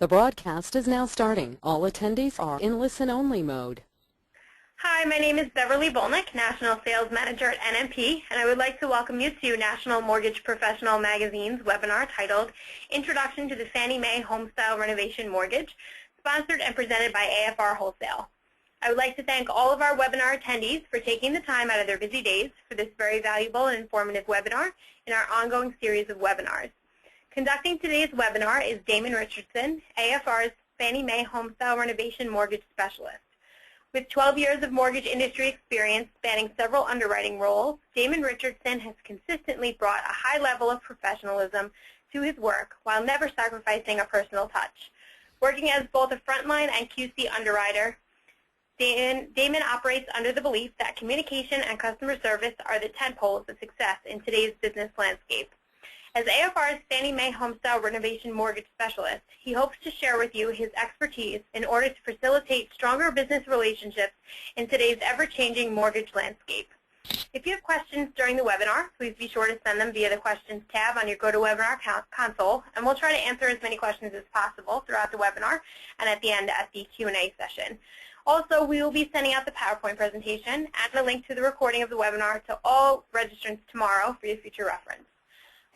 The broadcast is now starting. All attendees are in listen-only mode. Hi, my name is Beverly Volnick, National Sales Manager at NMP, and I would like to welcome you to National Mortgage Professional Magazine's webinar titled Introduction to the Fannie Mae HomeStyle Renovation Mortgage, sponsored and presented by AFR Wholesale. I would like to thank all of our webinar attendees for taking the time out of their busy days for this very valuable and informative webinar in our ongoing series of webinars. Conducting today's webinar is Damon Richardson, AFR's Fannie Mae HomeStyle Renovation Mortgage Specialist. With 12 years of mortgage industry experience spanning several underwriting roles, Damon Richardson has consistently brought a high level of professionalism to his work while never sacrificing a personal touch. Working as both a frontline and QC underwriter, Damon operates under the belief that communication and customer service are the tentpoles of success in today's business landscape. As AFR's Fannie Mae HomeStyle Renovation Mortgage Specialist, he hopes to share with you his expertise in order to facilitate stronger business relationships in today's ever-changing mortgage landscape. If you have questions during the webinar, please be sure to send them via the Questions tab on your GoToWebinar console, and we'll try to answer as many questions as possible throughout the webinar and at the end at the Q&A session. Also, we will be sending out the PowerPoint presentation and a link to the recording of the webinar to all registrants tomorrow for your future reference.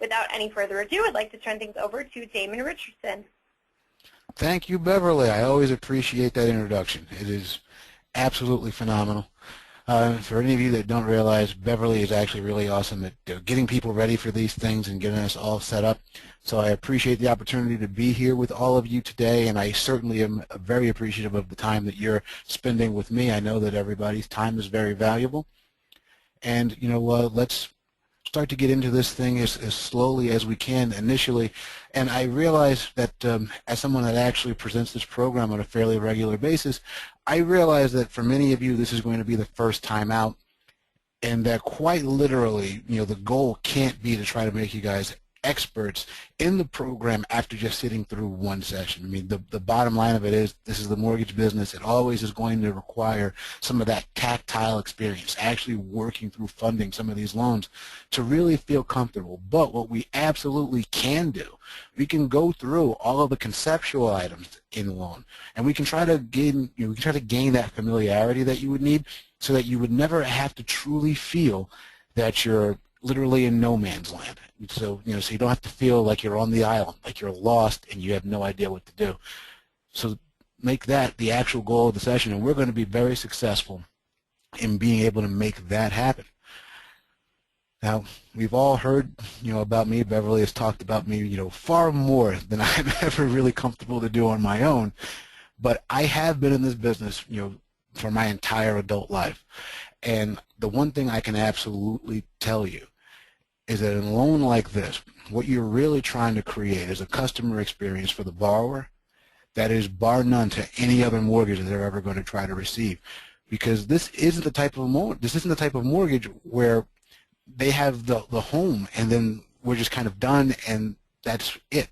Without any further ado, I'd like to turn things over to Damon Richardson. Thank you, Beverly. I always appreciate that introduction. It is absolutely phenomenal. For any of you that don't realize, Beverly is actually really awesome at getting people ready for these things and getting us all set up. So I appreciate the opportunity to be here with all of you today, and I certainly am very appreciative of the time that you're spending with me. I know that everybody's time is very valuable. And, let's start to get into this thing as slowly as we can initially. And I realize that as someone that actually presents this program on a fairly regular basis, I realize that for many of you this is going to be the first time out, and that quite literally, the goal can't be to try to make you guys experts in the program after just sitting through one session. I mean, the bottom line of it is this is the mortgage business. It always is going to require some of that tactile experience, actually working through funding some of these loans to really feel comfortable. But what we absolutely can do, we can go through all of the conceptual items in the loan, and we can try to gain, that familiarity that you would need so that you would never have to truly feel that you're literally in no man's land. So, so you don't have to feel like you're on the island, like you're lost and you have no idea what to do. So make that the actual goal of the session, and we're going to be very successful in being able to make that happen. Now, we've all heard, about me. Beverly has talked about me, far more than I'm ever really comfortable to do on my own. But I have been in this business, for my entire adult life. And the one thing I can absolutely tell you is that in a loan like this, what you're really trying to create is a customer experience for the borrower that is bar none to any other mortgage that they're ever going to try to receive. Because this isn't the type of mortgage where they have the home and then we're just kind of done and that's it.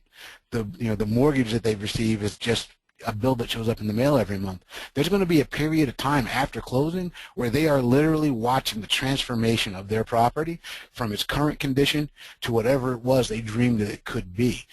The mortgage that they receive is just a bill that shows up in the mail every month. There's going to be a period of time after closing where they are literally watching the transformation of their property from its current condition to whatever it was they dreamed that it could be.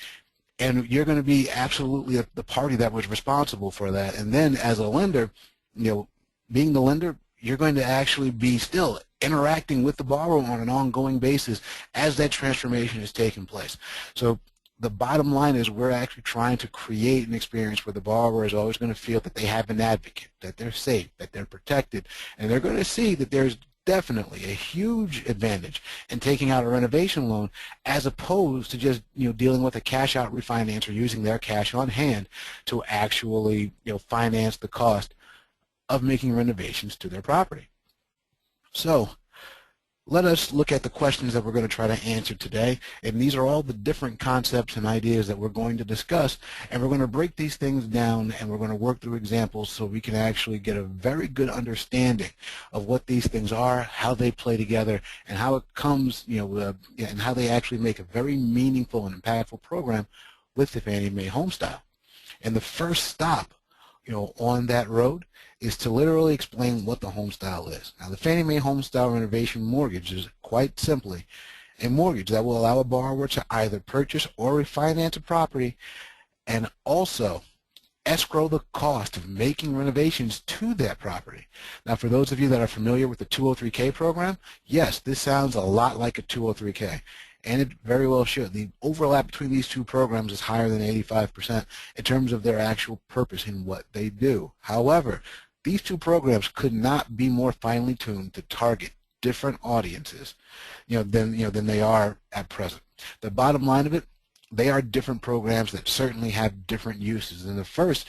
And you're going to be absolutely the party that was responsible for that. And then as a lender, being the lender, you're going to actually be still interacting with the borrower on an ongoing basis as that transformation is taking place. So the bottom line is we're actually trying to create an experience where the borrower is always going to feel that they have an advocate, that they're safe, that they're protected, and they're going to see that there's definitely a huge advantage in taking out a renovation loan as opposed to just dealing with a cash out refinance or using their cash on hand to actually finance the cost of making renovations to their property. So let us look at the questions that we're going to try to answer today, and these are all the different concepts and ideas that we're going to discuss, and we're going to break these things down and we're going to work through examples so we can actually get a very good understanding of what these things are, how they play together, and how it comes, and how they actually make a very meaningful and impactful program with the Fannie Mae HomeStyle. And the first stop, on that road is to literally explain what the HomeStyle is. Now, the Fannie Mae HomeStyle Renovation Mortgage is quite simply a mortgage that will allow a borrower to either purchase or refinance a property and also escrow the cost of making renovations to that property. Now, for those of you that are familiar with the 203K program, yes, this sounds a lot like a 203K, and it very well should. The overlap between these two programs is higher than 85% in terms of their actual purpose in what they do. However, these two programs could not be more finely tuned to target different audiences, than they are at present. The bottom line of it, they are different programs that certainly have different uses. And the first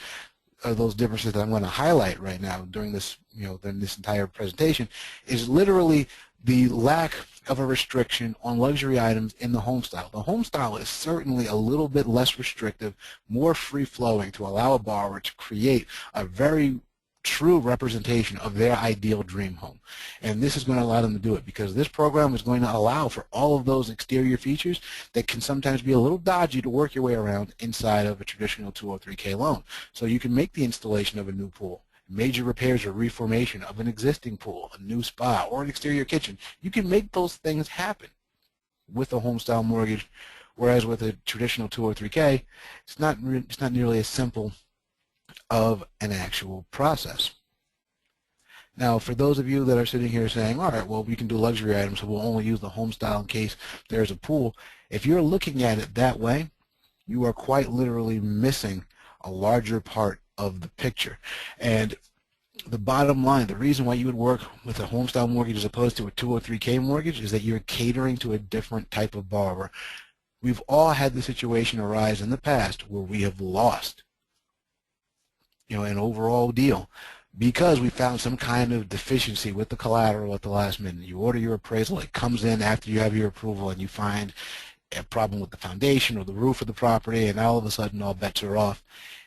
of those differences that I'm going to highlight right now during this, during this entire presentation is literally the lack of a restriction on luxury items in the HomeStyle. The HomeStyle is certainly a little bit less restrictive, more free-flowing to allow a borrower to create a very true representation of their ideal dream home. And this is going to allow them to do it because this program is going to allow for all of those exterior features that can sometimes be a little dodgy to work your way around inside of a traditional 203K loan. So you can make the installation of a new pool, major repairs or reformation of an existing pool, a new spa, or an exterior kitchen. You can make those things happen with a HomeStyle mortgage, whereas with a traditional 203K, it's not nearly as simple of an actual process. Now, for those of you that are sitting here saying, all right, well, we can do luxury items, so we'll only use the HomeStyle in case there's a pool. If you're looking at it that way, you are quite literally missing a larger part of the picture. And the bottom line, the reason why you would work with a HomeStyle mortgage as opposed to a 203K mortgage is that you're catering to a different type of borrower. We've all had the situation arise in the past where we have lost an overall deal because we found some kind of deficiency with the collateral at the last minute. You order your appraisal, it comes in after you have your approval, and you find a problem with the foundation or the roof of the property, and all of a sudden all bets are off.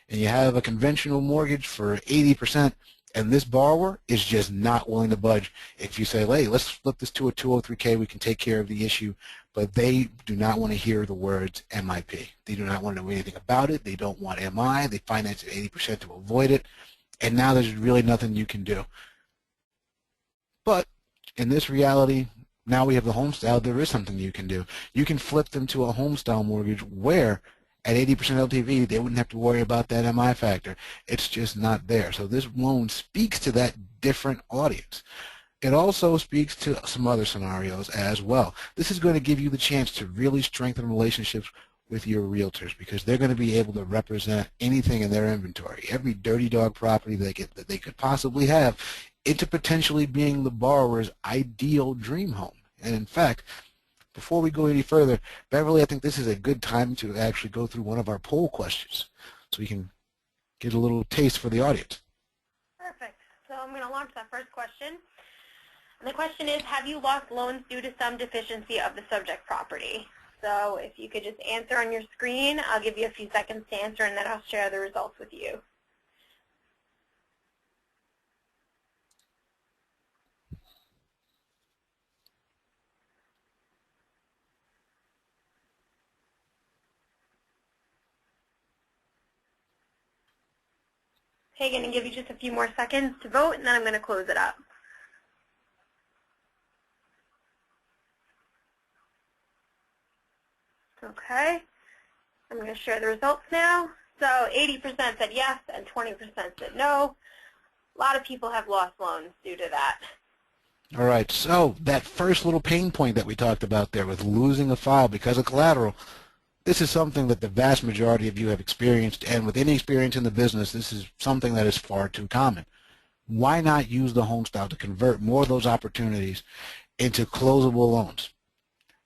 And you have a conventional mortgage for 80%, and this borrower is just not willing to budge. If you say, hey, let's flip this to a 203K, we can take care of the issue, but they do not want to hear the words MIP. They do not want to know anything about it. They don't want MI. They finance at 80% to avoid it, and now there's really nothing you can do. But in this reality, now we have the HomeStyle, there is something you can do. You can flip them to a HomeStyle mortgage where at 80% LTV, they wouldn't have to worry about that MI factor. It's just not there. So this loan speaks to that different audience. It also speaks to some other scenarios as well. This is going to give you the chance to really strengthen relationships with your realtors because they're going to be able to represent anything in their inventory, every dirty dog property that they could possibly have, into potentially being the borrower's ideal dream home. And in fact, before we go any further, Beverly, I think this is a good time to actually go through one of our poll questions so we can get a little taste for the audience. Perfect. So I'm going to launch that first question. And the question is, have you lost loans due to some deficiency of the subject property? So if you could just answer on your screen, I'll give you a few seconds to answer, and then I'll share the results with you. Okay, going to give you just a few more seconds to vote, and then I'm going to close it up. Okay, I'm going to share the results now. So 80% said yes and 20% said no. A lot of people have lost loans due to that. All right, so that first little pain point that we talked about there with losing a file because of collateral, this is something that the vast majority of you have experienced, and with any experience in the business, this is something that is far too common. Why not use the HomeStyle to convert more of those opportunities into closable loans?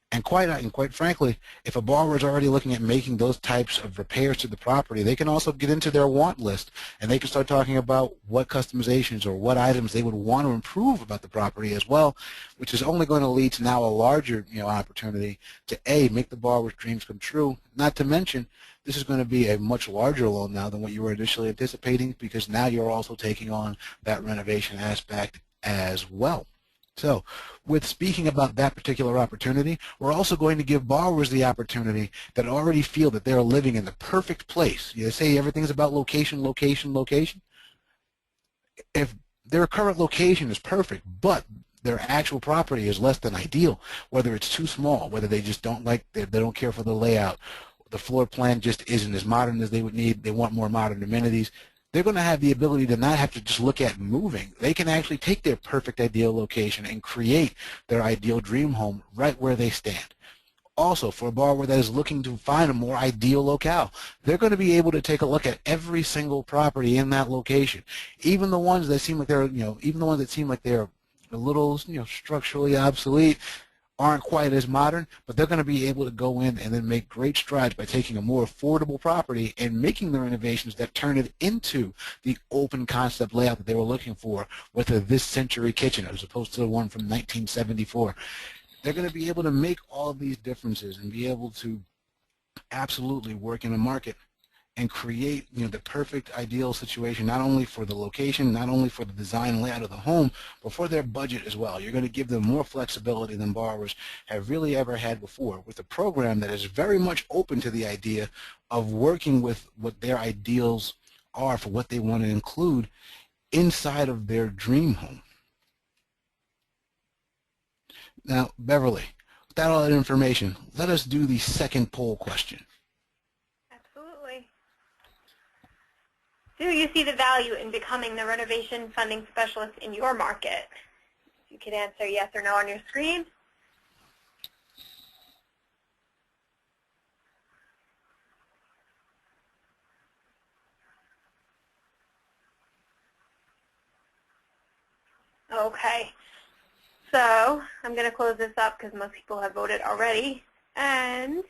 And quite frankly, if a borrower is already looking at making those types of repairs to the property, they can also get into their want list, and they can start talking about what customizations or what items they would want to improve about the property as well, which is only going to lead to now a larger opportunity to make the borrower's dreams come true. Not to mention, this is going to be a much larger loan now than what you were initially anticipating, because now you're also taking on that renovation aspect as well. So with speaking about that particular opportunity, we're also going to give borrowers the opportunity that already feel that they're living in the perfect place. You say everything's about location, location, location. If their current location is perfect, but their actual property is less than ideal, whether it's too small, whether they just don't like, they don't care for the layout, the floor plan just isn't as modern as they would need, they want more modern amenities, they're going to have the ability to not have to just look at moving. They can actually take their perfect ideal location and create their ideal dream home right where they stand. Also, for a borrower that is looking to find a more ideal locale, they're going to be able to take a look at every single property in that location, even the ones that seem like they're, even the ones that seem like they're a little, structurally obsolete, aren't quite as modern, but they're going to be able to go in and then make great strides by taking a more affordable property and making the renovations that turn it into the open concept layout that they were looking for with a this century kitchen as opposed to the one from 1974. They're going to be able to make all of these differences and be able to absolutely work in a market and create the perfect ideal situation, not only for the location, not only for the design and layout of the home, but for their budget as well. You're going to give them more flexibility than borrowers have really ever had before, with a program that is very much open to the idea of working with what their ideals are for what they want to include inside of their dream home. Now, Beverly, with all that information, let us do the second poll question. Absolutely. Do you see the value in becoming the renovation funding specialist in your market? You can answer yes or no on your screen. Okay. So I'm going to close this up because most people have voted already. And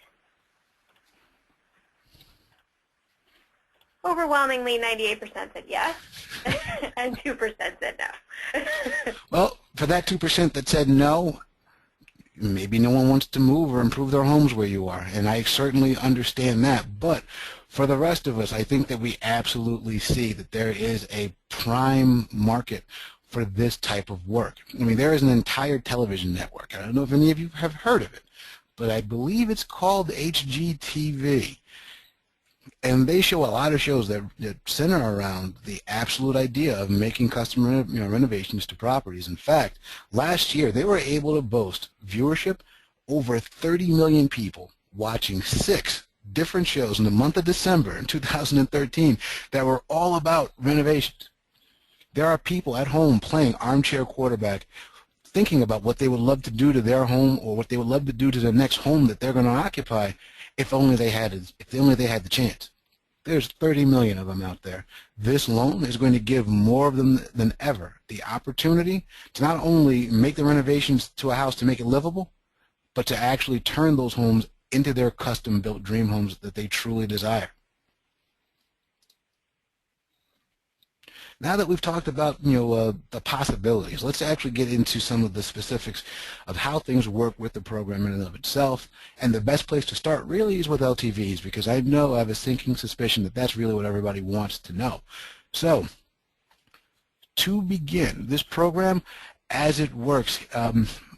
overwhelmingly 98% said yes, and 2% said no. Well, for that 2% that said no, maybe no one wants to move or improve their homes where you are, and I certainly understand that. But for the rest of us, I think that we absolutely see that there is a prime market for this type of work. I mean, there is an entire television network. I don't know if any of you have heard of it, but I believe it's called HGTV. And they show a lot of shows that center around the absolute idea of making custom renovations to properties. In fact, last year they were able to boast viewership over 30 million people watching 6 different shows in the month of December in 2013 that were all about renovations. There are people at home playing armchair quarterback, thinking about what they would love to do to their home or what they would love to do to the next home that they're going to occupy if only they had the chance. There's 30 million of them out there. This loan is going to give more of them than ever the opportunity to not only make the renovations to a house to make it livable, but to actually turn those homes into their custom-built dream homes that they truly desire. Now that we've talked about the possibilities, let's actually get into some of the specifics of how things work with the program in and of itself. And the best place to start really is with LTVs, because I have a sinking suspicion that that's really what everybody wants to know. So to begin, this program, as it works,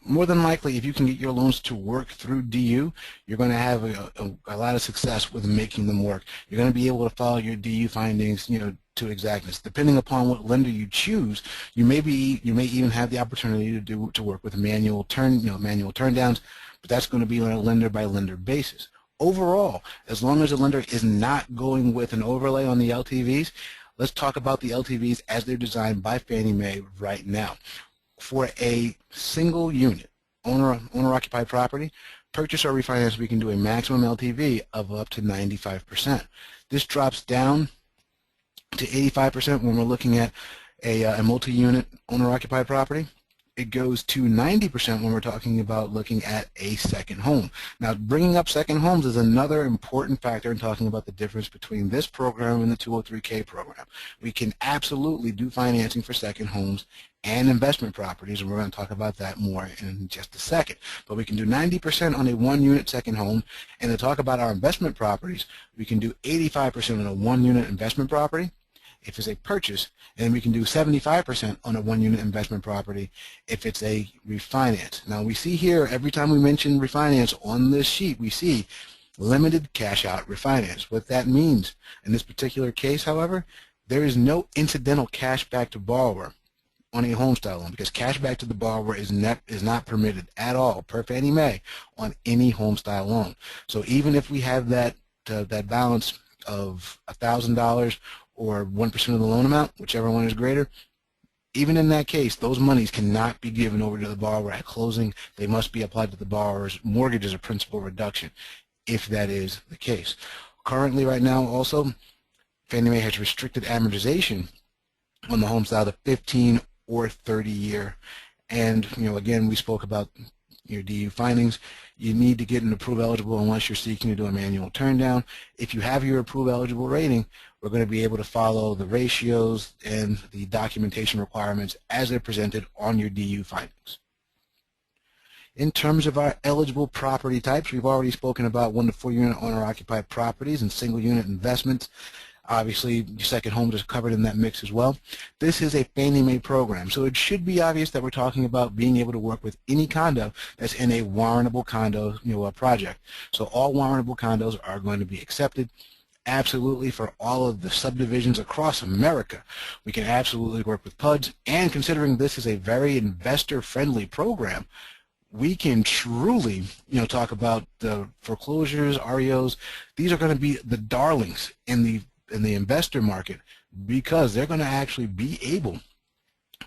more than likely, if you can get your loans to work through DU, you're going to have a lot of success with making them work. You're going to be able to follow your DU findings, to exactness. Depending upon what lender you choose, you may even have the opportunity to work with manual turndowns, but that's going to be on a lender by lender basis. Overall, as long as the lender is not going with an overlay on the LTVs, let's talk about the LTVs as they're designed by Fannie Mae right now. For a single unit, owner-occupied property, purchase or refinance, we can do a maximum LTV of up to 95%. This drops down to 85% when we're looking at a multi-unit owner-occupied property. It goes to 90% when we're talking about looking at a second home. Now, bringing up second homes is another important factor in talking about the difference between this program and the 203K program. We can absolutely do financing for second homes and investment properties, and we're going to talk about that more in just a second. But we can do 90% on a one-unit second home, and to talk about our investment properties, we can do 85% on a one-unit investment property if it's a purchase, and we can do 75% on a one-unit investment property if it's a refinance. Now, we see here, every time we mention refinance on this sheet, we see limited cash-out refinance. What that means in this particular case, however, there is no incidental cash back to borrower on a HomeStyle loan, because cash back to the borrower is not permitted at all per Fannie Mae on any HomeStyle loan. So even if we have that that balance of $1,000 or 1% of the loan amount, whichever one is greater, even in that case, those monies cannot be given over to the borrower at closing. They must be applied to the borrower's mortgage as a principal reduction, if that is the case. Currently, right now, also, Fannie Mae has restricted amortization on the HomeStyle to 15 or 30-year. And, again, we spoke about your DU findings. You need to get an approve eligible unless you're seeking to do a manual turndown. If you have your approve eligible rating, we're going to be able to follow the ratios and the documentation requirements as they're presented on your DU findings. In terms of our eligible property types, we've already spoken about 1 to 4 unit owner-occupied properties and single unit investments. Obviously, your second homes is covered in that mix as well. This is a Fannie Mae program, so it should be obvious that we're talking about being able to work with any condo that's in a warrantable condo project. So all warrantable condos are going to be accepted. Absolutely, for all of the subdivisions across America, we can absolutely work with PUDs. And considering this is a very investor-friendly program, we can truly, talk about the foreclosures, REOs. These are going to be the darlings in the investor market, because they're going to actually be able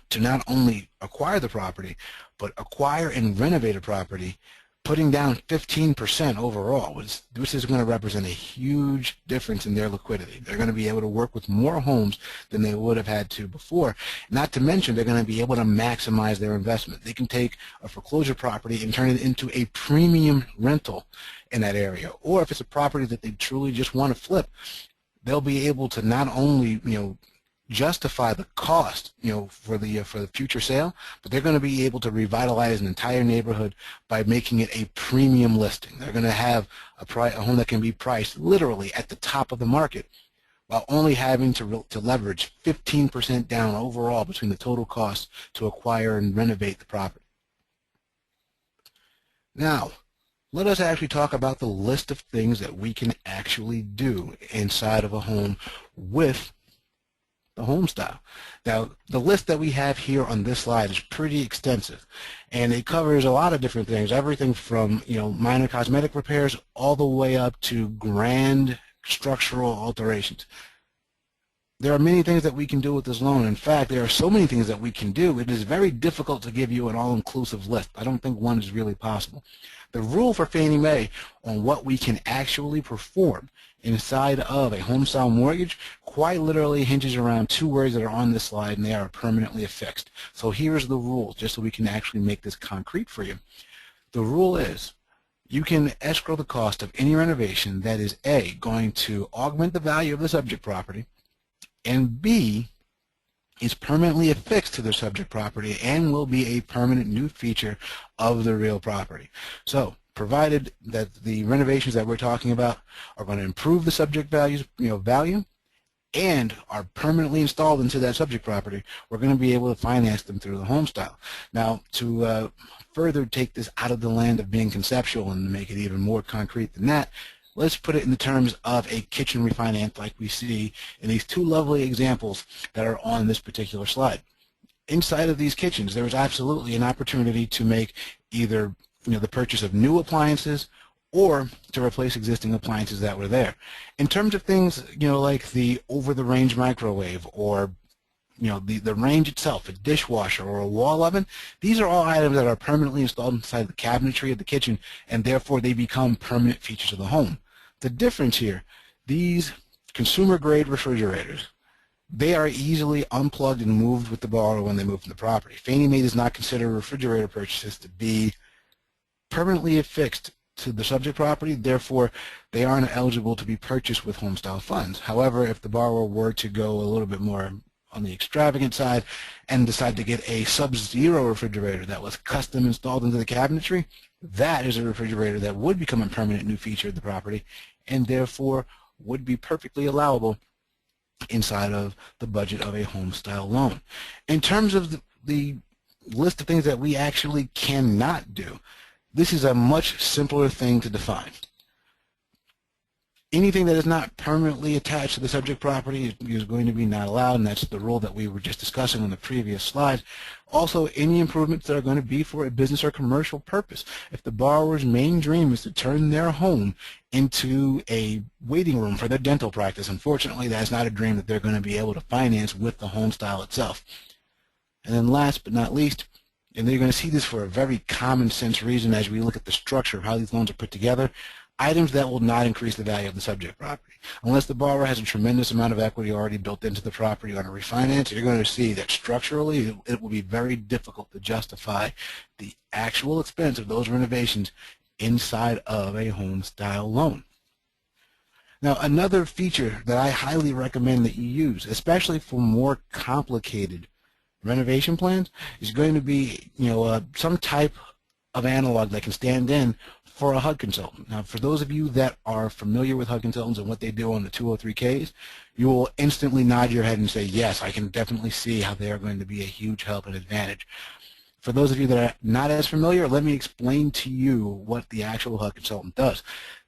to not only acquire the property, but acquire and renovate a property, putting down 15% overall, which is going to represent a huge difference in their liquidity. They're going to be able to work with more homes than they would have had to before. Not to mention, they're going to be able to maximize their investment. They can take a foreclosure property and turn it into a premium rental in that area. Or if it's a property that they truly just want to flip, they'll be able to not only, justify the cost, for the future sale, but they're going to be able to revitalize an entire neighborhood by making it a premium listing. They're going to have a home that can be priced literally at the top of the market, while only having to leverage 15% down overall between the total cost to acquire and renovate the property. Now, let us actually talk about the list of things that we can actually do inside of a home with the HomeStyle. Now, the list that we have here on this slide is pretty extensive, and it covers a lot of different things, everything from minor cosmetic repairs all the way up to grand structural alterations. There are many things that we can do with this loan. In fact, there are so many things that we can do, it is very difficult to give you an all-inclusive list. I don't think one is really possible. The rule for Fannie Mae on what we can actually perform inside of a HomeStyle mortgage quite literally hinges around 2 words that are on this slide, and they are permanently affixed. So here's the rule, just so we can actually make this concrete for you. The rule is you can escrow the cost of any renovation that is A, going to augment the value of the subject property, and B, is permanently affixed to the subject property and will be a permanent new feature of the real property. So, provided that the renovations that we're talking about are going to improve the subject value and are permanently installed into that subject property, we're going to be able to finance them through the HomeStyle. Now, to further take this out of the land of being conceptual and make it even more concrete than that, let's put it in the terms of a kitchen refinance like we see in these 2 lovely examples that are on this particular slide. Inside of these kitchens, there is absolutely an opportunity to make either the purchase of new appliances or to replace existing appliances that were there. In terms of things like the over-the-range microwave or the range itself, a dishwasher or a wall oven, these are all items that are permanently installed inside the cabinetry of the kitchen, and therefore they become permanent features of the home. The difference here, these consumer-grade refrigerators, they are easily unplugged and moved with the borrower when they move from the property. Fannie Mae does not consider refrigerator purchases to be permanently affixed to the subject property, therefore they aren't eligible to be purchased with HomeStyle funds. However, if the borrower were to go a little bit more on the extravagant side and decide to get a sub-zero refrigerator that was custom installed into the cabinetry, that is a refrigerator that would become a permanent new feature of the property and therefore would be perfectly allowable inside of the budget of a HomeStyle loan. In terms of the list of things that we actually cannot do, this is a much simpler thing to define. Anything that is not permanently attached to the subject property is going to be not allowed, and that's the rule that we were just discussing on the previous slide. Also, any improvements that are going to be for a business or commercial purpose. If the borrower's main dream is to turn their home into a waiting room for their dental practice, unfortunately, that's not a dream that they're going to be able to finance with the HomeStyle itself. And then last but not least, and you're going to see this for a very common sense reason as we look at the structure of how these loans are put together, items that will not increase the value of the subject property. Unless the borrower has a tremendous amount of equity already built into the property on a refinance, you're going to see that structurally it will be very difficult to justify the actual expense of those renovations inside of a HomeStyle loan. Now, another feature that I highly recommend that you use, especially for more complicated renovation plans, is going to be some type of analog that can stand in for a HUD consultant. Now, for those of you that are familiar with HUD consultants and what they do on the 203Ks, you will instantly nod your head and say, yes, I can definitely see how they are going to be a huge help and advantage. For those of you that are not as familiar, let me explain to you what the actual HUD consultant does.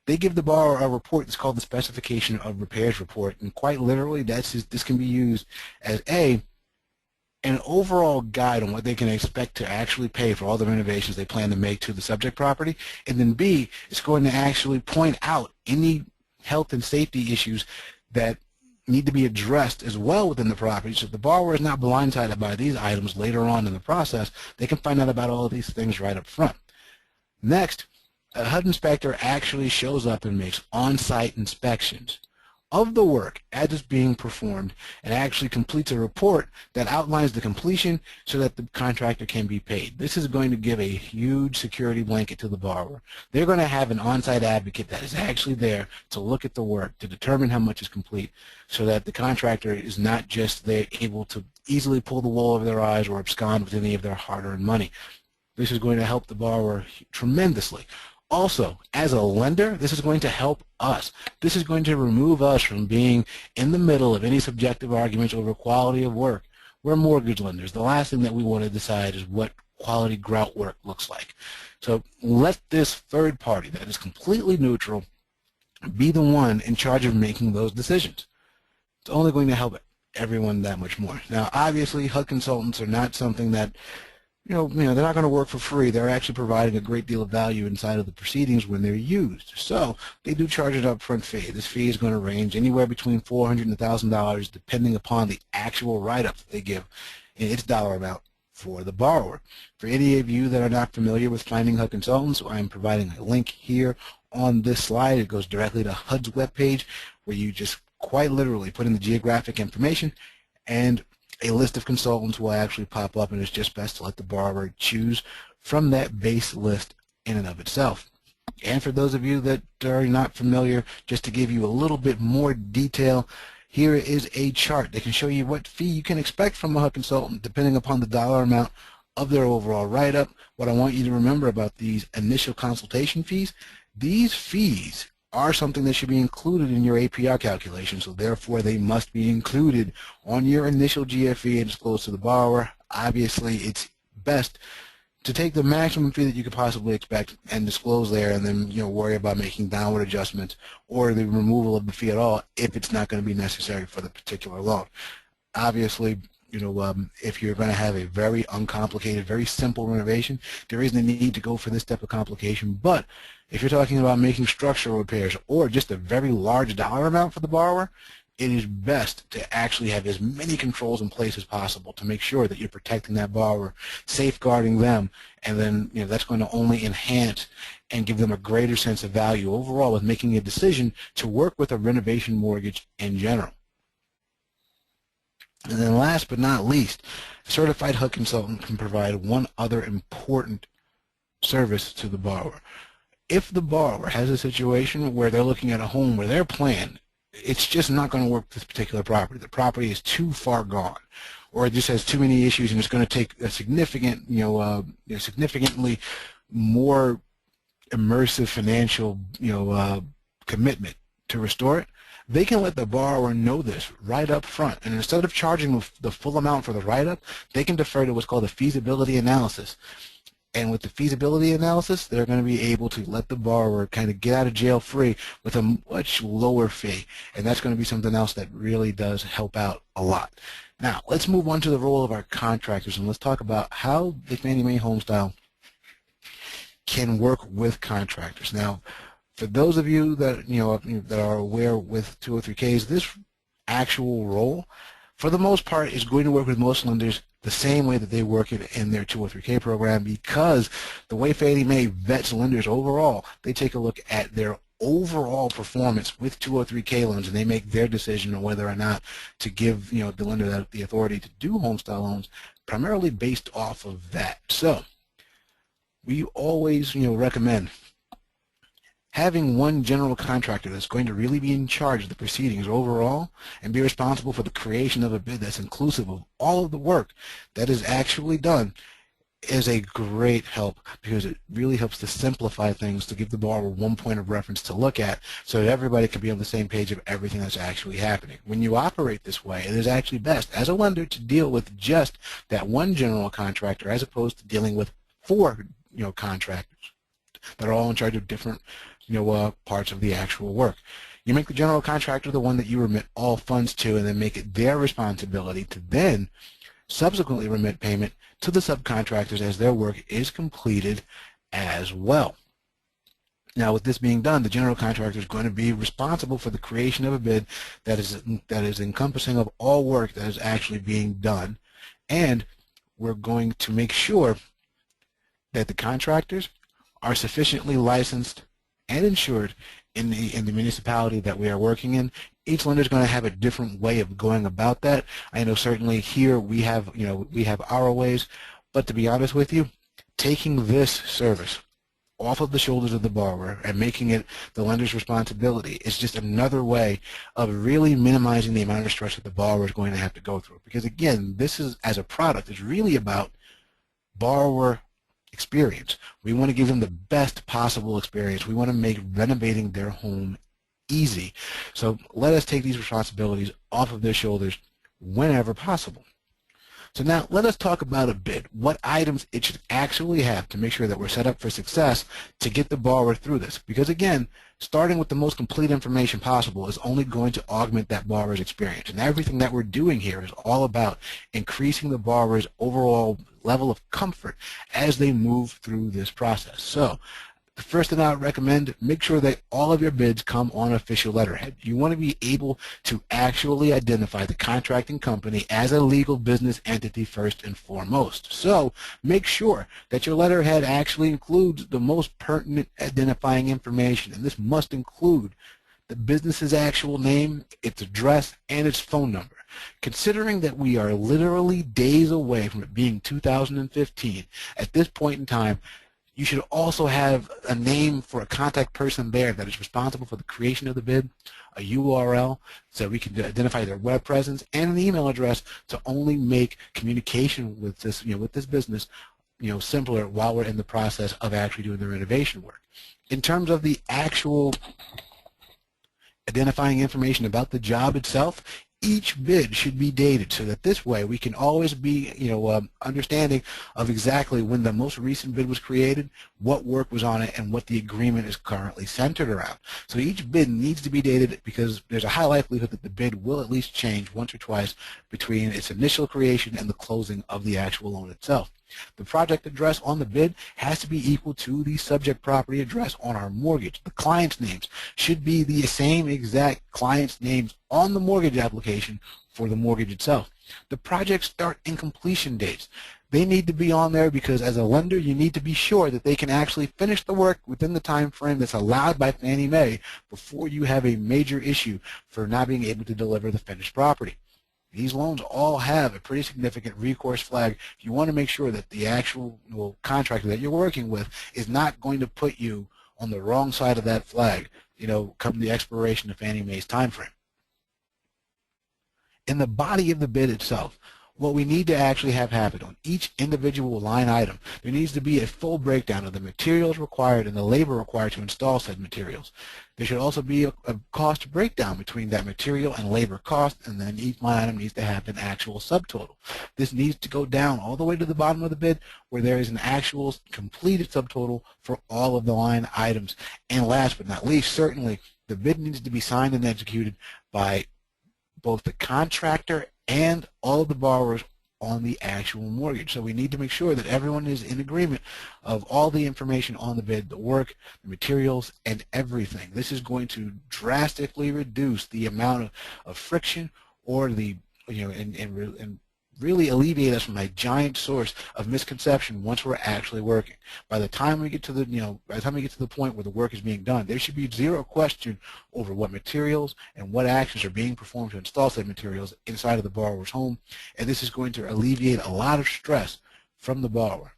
They give the borrower a report that's called the Specification of Repairs Report, and quite literally, this can be used as an overall guide on what they can expect to actually pay for all the renovations they plan to make to the subject property, and then B, it's going to actually point out any health and safety issues that need to be addressed as well within the property, so if the borrower is not blindsided by these items later on in the process, they can find out about all of these things right up front. Next, a HUD inspector actually shows up and makes on-site inspections of the work as it's being performed and actually completes a report that outlines the completion so that the contractor can be paid. This is going to give a huge security blanket to the borrower. They're going to have an on-site advocate that is actually there to look at the work, to determine how much is complete, so that the contractor is not just there able to easily pull the wool over their eyes or abscond with any of their hard-earned money. This is going to help the borrower tremendously. Also, as a lender, this is going to help us. This is going to remove us from being in the middle of any subjective arguments over quality of work. We're mortgage lenders. The last thing that we want to decide is what quality grout work looks like. So let this third party that is completely neutral be the one in charge of making those decisions. It's only going to help everyone that much more. Now, obviously, HUD consultants are not something that they're not going to work for free. They're actually providing a great deal of value inside of the proceedings when they're used. So they do charge an upfront fee. This fee is going to range anywhere between $400 and $1,000 depending upon the actual write-up that they give in its dollar amount for the borrower. For any of you that are not familiar with finding HUD consultants, I am providing a link here on this slide. It goes directly to HUD's webpage where you just quite literally put in the geographic information and a list of consultants will actually pop up, and it's just best to let the borrower choose from that base list in and of itself. And for those of you that are not familiar, just to give you a little bit more detail, here is a chart that can show you what fee you can expect from a HUD consultant depending upon the dollar amount of their overall write-up. What I want you to remember about these initial consultation fees, these fees are something that should be included in your APR calculation, so therefore they must be included on your initial GFE and disclosed to the borrower. Obviously, it's best to take the maximum fee that you could possibly expect and disclose there, and then worry about making downward adjustments or the removal of the fee at all if it's not going to be necessary for the particular loan. Obviously, if you're going to have a very uncomplicated, very simple renovation, there isn't a need to go for this type of complication. But if you're talking about making structural repairs or just a very large dollar amount for the borrower, it is best to actually have as many controls in place as possible to make sure that you're protecting that borrower, safeguarding them, and then that's going to only enhance and give them a greater sense of value overall with making a decision to work with a renovation mortgage in general. And then last but not least, a certified HUD consultant can provide one other important service to the borrower. If the borrower has a situation where they're looking at a home where their plan, it's just not going to work with this particular property. The property is too far gone, or it just has too many issues, and it's going to take a significant, significantly more immersive financial, commitment to restore it. They can let the borrower know this right up front, and instead of charging the full amount for the write-up, they can defer to what's called a feasibility analysis. And with the feasibility analysis, they're going to be able to let the borrower kind of get out of jail free with a much lower fee. And that's going to be something else that really does help out a lot. Now, let's move on to the role of our contractors, and let's talk about how the Fannie Mae HomeStyle can work with contractors. Now, for those of you that that are aware with 203Ks, this actual role, for the most part, is going to work with most lenders the same way that they work it in their 203K program, because the way Fannie Mae vets lenders overall, they take a look at their overall performance with 203K loans, and they make their decision on whether or not to give the lender the authority to do HomeStyle loans, primarily based off of that. So we always recommend having one general contractor that's going to really be in charge of the proceedings overall and be responsible for the creation of a bid that's inclusive of all of the work that is actually done is a great help, because it really helps to simplify things, to give the borrower one point of reference to look at so that everybody can be on the same page of everything that's actually happening. When you operate this way, it is actually best as a lender to deal with just that one general contractor as opposed to dealing with 4 contractors that are all in charge of different parts of the actual work. You make the general contractor the one that you remit all funds to, and then make it their responsibility to then subsequently remit payment to the subcontractors as their work is completed as well. Now, with this being done, the general contractor is going to be responsible for the creation of a bid that is encompassing of all work that is actually being done, and we're going to make sure that the contractors are sufficiently licensed and insured in the municipality that we are working in. Each lender is going to have a different way of going about that. I know certainly here we have our ways, but to be honest with you, taking this service off of the shoulders of the borrower and making it the lender's responsibility is just another way of really minimizing the amount of stress that the borrower is going to have to go through. Because again, this is, as a product, is really about borrower experience. We want to give them the best possible experience. We want to make renovating their home easy. So let us take these responsibilities off of their shoulders whenever possible. So now let us talk about a bid, what items it should actually have to make sure that we're set up for success to get the borrower through this. Because again, starting with the most complete information possible is only going to augment that borrower's experience. And everything that we're doing here is all about increasing the borrower's overall level of comfort as they move through this process. So the first thing I would recommend, make sure that all of your bids come on official letterhead. You want to be able to actually identify the contracting company as a legal business entity first and foremost. So make sure that your letterhead actually includes the most pertinent identifying information, and this must include the business's actual name, its address, and its phone number. Considering that we are literally days away from it being 2015, at this point in time, you should also have a name for a contact person there that is responsible for the creation of the bid, a URL so we can identify their web presence, and an email address to only make communication with this, with this business, simpler while we're in the process of actually doing the renovation work. In terms of the actual identifying information about the job itself, each bid should be dated so that this way we can always be understanding of exactly when the most recent bid was created, what work was on it, and what the agreement is currently centered around. So each bid needs to be dated because there's a high likelihood that the bid will at least change once or twice between its initial creation and the closing of the actual loan itself. The project address on the bid has to be equal to the subject property address on our mortgage. The client's names should be the same exact client's names on the mortgage application for the mortgage itself. The project start and completion dates, they need to be on there because as a lender you need to be sure that they can actually finish the work within the time frame that's allowed by Fannie Mae before you have a major issue for not being able to deliver the finished property. These loans all have a pretty significant recourse flag. You want to make sure that the actual contractor that you're working with is not going to put you on the wrong side of that flag, come the expiration of Fannie Mae's time frame. In the body of the bid itself, what we need to actually have happen on each individual line item, there needs to be a full breakdown of the materials required and the labor required to install said materials. There should also be a cost breakdown between that material and labor cost, and then each line item needs to have an actual subtotal. This needs to go down all the way to the bottom of the bid where there is an actual completed subtotal for all of the line items. And last but not least, certainly, the bid needs to be signed and executed by both the contractor and all of the borrowers on the actual mortgage. So we need to make sure that everyone is in agreement of all the information on the bid, the work, the materials, and everything. This is going to drastically reduce the amount of friction or the, and really alleviate us from a giant source of misconception once we're actually working. By the time we get to the, by the time we get to the point where the work is being done, there should be zero question over what materials and what actions are being performed to install said materials inside of the borrower's home, and this is going to alleviate a lot of stress from the borrower.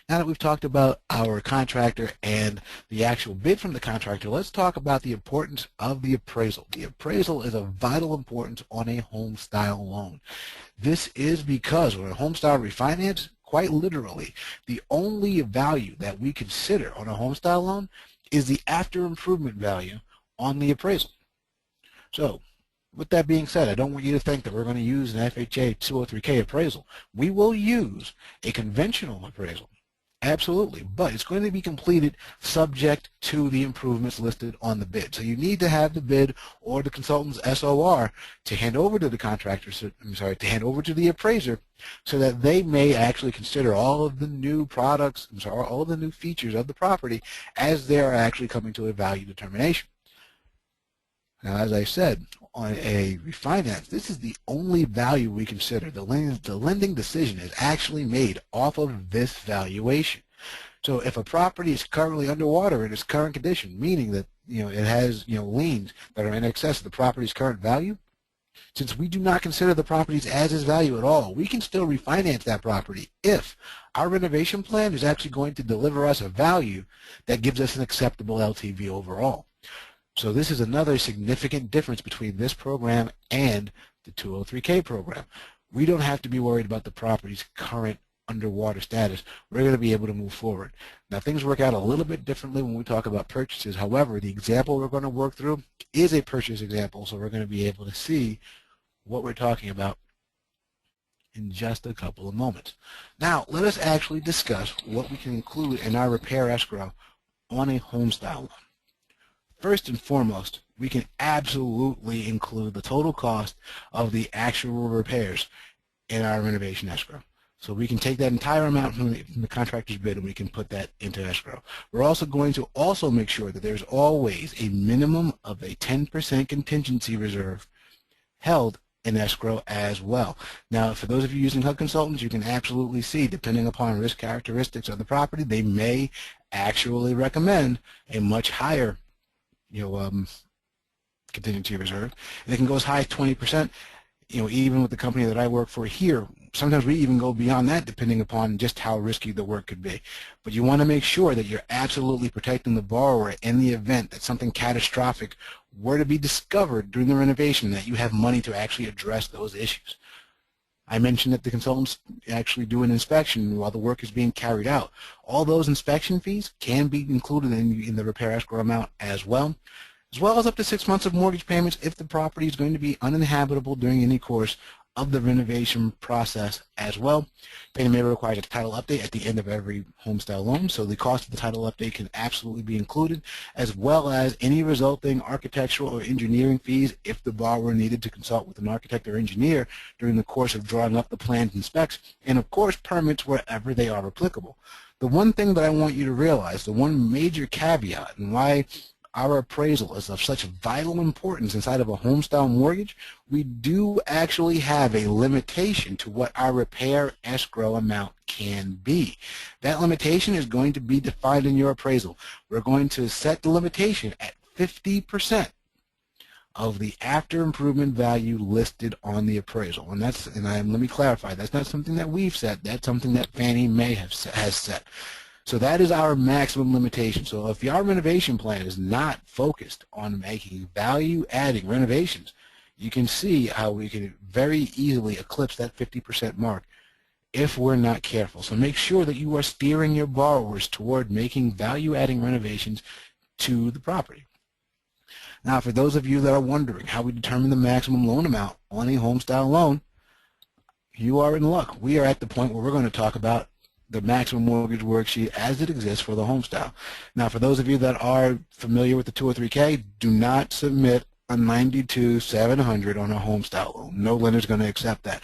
Now that we've talked about our contractor and the actual bid from the contractor, let's talk about the importance of the appraisal. The appraisal is of vital importance on a HomeStyle loan. This is because when a HomeStyle refinance, quite literally, the only value that we consider on a HomeStyle loan is the after improvement value on the appraisal. So, with that being said, I don't want you to think that we're going to use an FHA 203K appraisal. We will use a conventional appraisal. Absolutely, but it's going to be completed subject to the improvements listed on the bid. So you need to have the bid or the consultant's SOR to hand over to the contractor, to hand over to the appraiser, so that they may actually consider all of the new products, all of the new features of the property as they are actually coming to a value determination. Now, as I said, on a refinance, this is the only value we consider. The lending decision is actually made off of this valuation. So if a property is currently underwater in its current condition, meaning that it has liens that are in excess of the property's current value, since we do not consider the properties as its value at all, we can still refinance that property if our renovation plan is actually going to deliver us a value that gives us an acceptable LTV overall. So this is another significant difference between this program and the 203K program. We don't have to be worried about the property's current underwater status. We're going to be able to move forward. Now, things work out a little bit differently when we talk about purchases. However, the example we're going to work through is a purchase example, so we're going to be able to see what we're talking about in just a couple of moments. Now, let us actually discuss what we can include in our repair escrow on a HomeStyle loan. First and foremost, we can absolutely include the total cost of the actual repairs in our renovation escrow. So we can take that entire amount from the contractor's bid and we can put that into escrow. We're also going to make sure that there's always a minimum of a 10% contingency reserve held in escrow as well. Now, for those of you using HUD consultants, you can absolutely see, depending upon risk characteristics of the property, they may actually recommend a much higher contingency reserve, and it can go as high as 20%. Even with the company that I work for here, sometimes we even go beyond that depending upon just how risky the work could be. But you want to make sure that you're absolutely protecting the borrower in the event that something catastrophic were to be discovered during the renovation, that you have money to actually address those issues. I mentioned that the consultants actually do an inspection while the work is being carried out. All those inspection fees can be included in the repair escrow amount as well as up to 6 months of mortgage payments if the property is going to be uninhabitable during any course of the renovation process as well. Fannie Mae requires a title update at the end of every HomeStyle loan, so the cost of the title update can absolutely be included, as well as any resulting architectural or engineering fees if the borrower needed to consult with an architect or engineer during the course of drawing up the plans and specs, and of course permits wherever they are applicable. The one thing that I want you to realize, the one major caveat and why our appraisal is of such vital importance inside of a HomeStyle mortgage, we do actually have a limitation to what our repair escrow amount can be. That limitation is going to be defined in your appraisal. We're going to set the limitation at 50% of the after improvement value listed on the appraisal. And let me clarify, that's not something that we've set, that's something that Fannie Mae has set. So that is our maximum limitation. So if your renovation plan is not focused on making value-adding renovations, you can see how we can very easily eclipse that 50% mark if we're not careful. So make sure that you are steering your borrowers toward making value-adding renovations to the property. Now, for those of you that are wondering how we determine the maximum loan amount on a home-style loan, you are in luck. We are at the point where we're going to talk about the maximum mortgage worksheet as it exists for the home-style. Now, for those of you that are familiar with the 203K, do not submit a 92-700 on a home-style loan. No lender is going to accept that.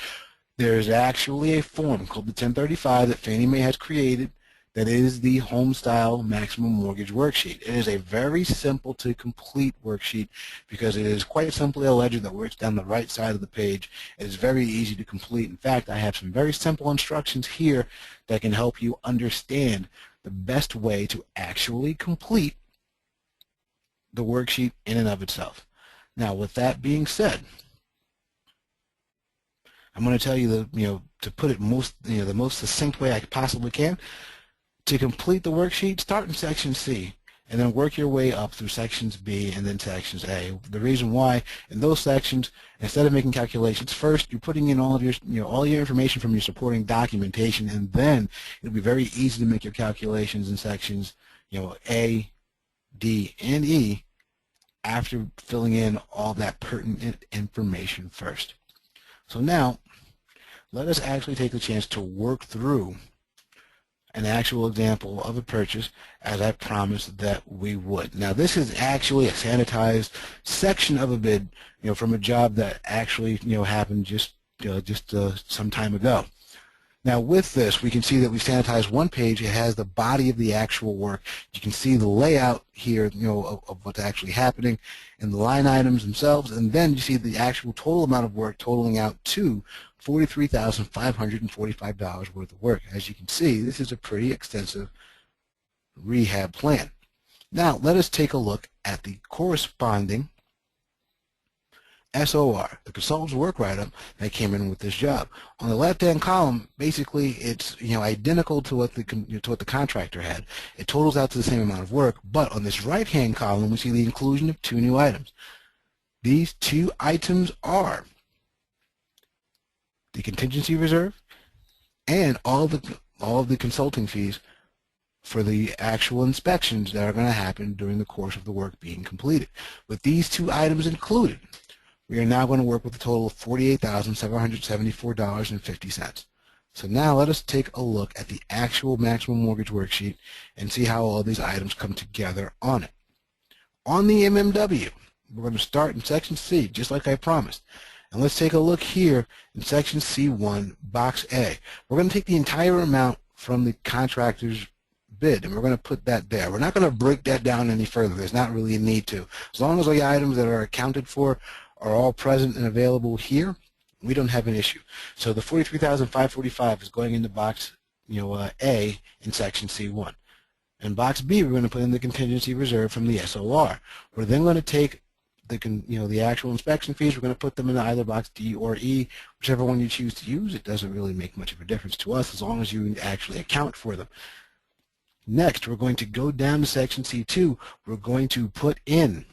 There is actually a form called the 1035 that Fannie Mae has created that is the home-style maximum mortgage worksheet. It is a very simple to complete worksheet because it is quite simply a ledger that works down the right side of the page. It is very easy to complete. In fact, I have some very simple instructions here that can help you understand the best way to actually complete the worksheet in and of itself. Now, with that being said, I'm going to tell you to put it the most succinct way I possibly can. To complete the worksheet, start in section C and then work your way up through sections B and then sections A. The reason why, in those sections, instead of making calculations, first you're putting in all of your all your information from your supporting documentation, and then it'll be very easy to make your calculations in sections A, D, and E after filling in all that pertinent information first. So now, let us actually take the chance to work through an actual example of a purchase as I promised that we would. Now, this is actually a sanitized section of a bid, from a job that actually, happened just some time ago. Now, with this, we can see that we sanitized one page. It has the body of the actual work. You can see the layout here, of what's actually happening and the line items themselves, and then you see the actual total amount of work totaling out to $43,545 worth of work. As you can see, this is a pretty extensive rehab plan. Now, let us take a look at the corresponding SOR, the consultant's work write-up that came in with this job. On the left-hand column, basically, it's identical to what the contractor had. It totals out to the same amount of work, but on this right-hand column, we see the inclusion of two new items. These two items are the contingency reserve and all of the consulting fees for the actual inspections that are going to happen during the course of the work being completed. With these two items included, we are now going to work with a total of $48,774.50. So now let us take a look at the actual maximum mortgage worksheet and see how all these items come together on it. On the MMW, we're going to start in section C, just like I promised. And let's take a look here in section C1, box A. We're going to take the entire amount from the contractor's bid, and we're going to put that there. We're not going to break that down any further. There's not really a need to. As long as the items that are accounted for are all present and available here, we don't have an issue. So the $43,545 is going into box A in section C1. In box B, we're going to put in the contingency reserve from the SOR. We're then going to take the actual inspection fees. We're going to put them in either box D or E, whichever one you choose to use. It doesn't really make much of a difference to us as long as you actually account for them. Next, we're going to go down to section C2. We're going to put in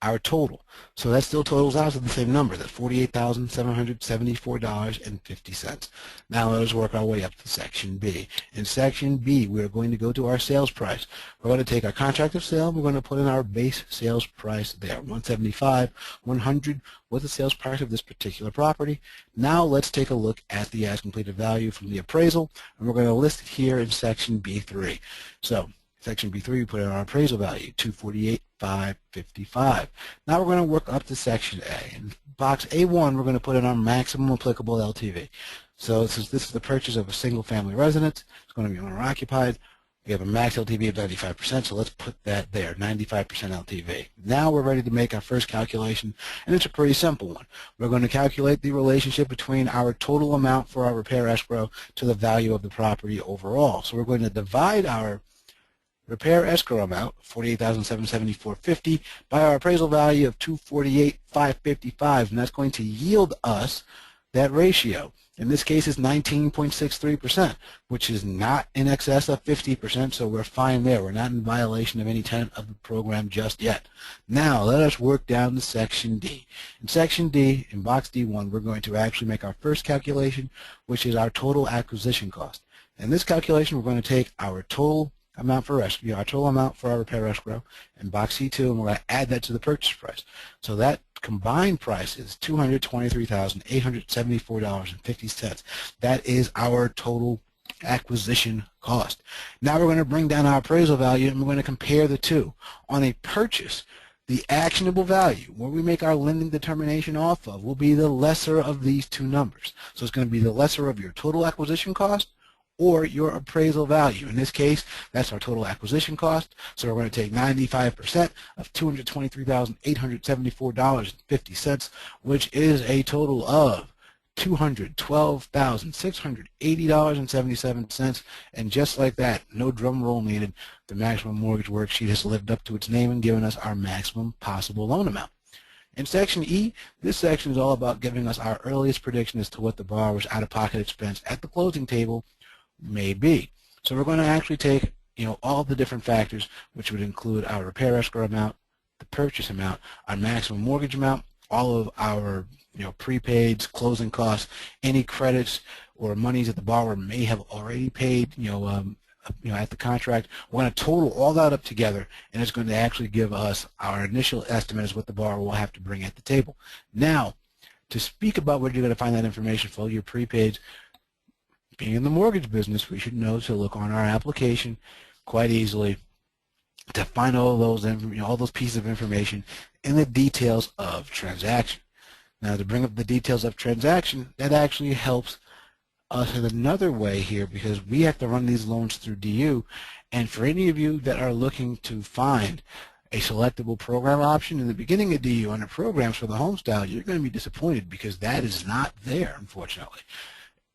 our total. So that still totals out to the same number, that's $48,774.50. Now let us work our way up to section B. In section B, we are going to go to our sales price. We're going to take our contract of sale, we're going to put in our base sales price there, $175, $100 was the sales price of this particular property. Now let's take a look at the as completed value from the appraisal, and we're going to list it here in section B3. So section B3, we put in our appraisal value, $248,555. Now we're going to work up to section A. In box A1, we're going to put in our maximum applicable LTV. So since this is the purchase of a single-family residence, it's going to be owner-occupied. We have a max LTV of 95%, so let's put that there, 95% LTV. Now we're ready to make our first calculation, and it's a pretty simple one. We're going to calculate the relationship between our total amount for our repair escrow to the value of the property overall. So we're going to divide our repair escrow amount, $48,774.50, by our appraisal value of $248,555, and that's going to yield us that ratio. In this case, it's 19.63%, which is not in excess of 50%, so we're fine there. We're not in violation of any tenet of the program just yet. Now, let us work down to Section D. In Section D, in box D1, we're going to actually make our first calculation, which is our total acquisition cost. In this calculation, we're going to take our total amount for rescue, our total amount for our repair escrow, in box C2, and we're going to add that to the purchase price. So that combined price is $223,874.50. That is our total acquisition cost. Now we're going to bring down our appraisal value and we're going to compare the two. On a purchase, the actionable value, where we make our lending determination off of, will be the lesser of these two numbers. So it's going to be the lesser of your total acquisition cost or your appraisal value. In this case, that's our total acquisition cost. So we're going to take 95% of $223,874.50, which is a total of $212,680.77. And just like that, no drum roll needed, the maximum mortgage worksheet has lived up to its name and given us our maximum possible loan amount. In Section E, this section is all about giving us our earliest prediction as to what the borrower's out-of-pocket expense at the closing table may be. So we're going to actually take, all the different factors, which would include our repair escrow amount, the purchase amount, our maximum mortgage amount, all of our prepaids, closing costs, any credits or monies that the borrower may have already paid, at the contract. We're going to total all that up together, and it's going to actually give us our initial estimate as what the borrower will have to bring at the table. Now, to speak about where you're going to find that information for your prepaids, being in the mortgage business, we should know to look on our application quite easily to find all those pieces of information in the details of transaction. Now, to bring up the details of transaction, that actually helps us in another way here, because we have to run these loans through DU. And for any of you that are looking to find a selectable program option in the beginning of DU under programs for the HomeStyle, you're going to be disappointed because that is not there, unfortunately.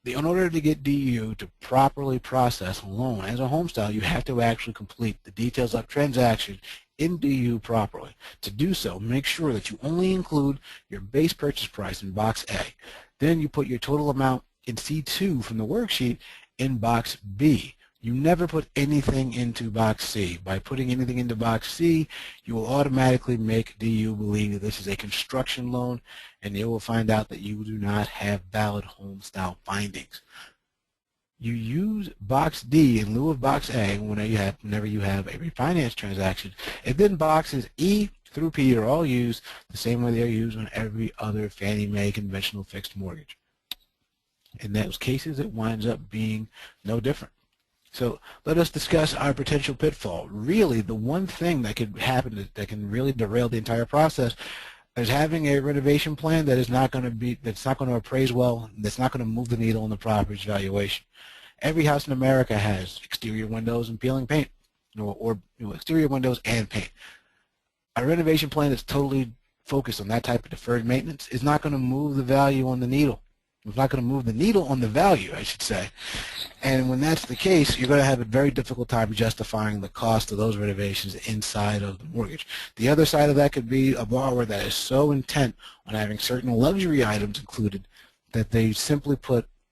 In order to get DU to properly process a loan as a HomeStyle, you have to actually complete the details of transaction in DU properly. To do so, make sure that you only include your base purchase price in box A. Then you put your total amount in C2 from the worksheet in box B. You never put anything into box C. By putting anything into box C, you will automatically make DU believe that this is a construction loan, and they will find out that you do not have valid HomeStyle findings. You use box D in lieu of box A whenever you have a refinance transaction, and then boxes E through P are all used the same way they are used on every other Fannie Mae conventional fixed mortgage. In those cases, it winds up being no different. So let us discuss our potential pitfall. Really, the one thing that could happen that can really derail the entire process is having a renovation plan that is that's not going to appraise well, that's not going to move the needle on the property's valuation. Every house in America has exterior windows and peeling paint, or exterior windows and paint. A renovation plan that's totally focused on that type of deferred maintenance is not going to move the value on the needle. It's not going to move the needle on the value, I should say. And when that's the case, you're going to have a very difficult time justifying the cost of those renovations inside of the mortgage. The other side of that could be a borrower that is so intent on having certain luxury items included that they simply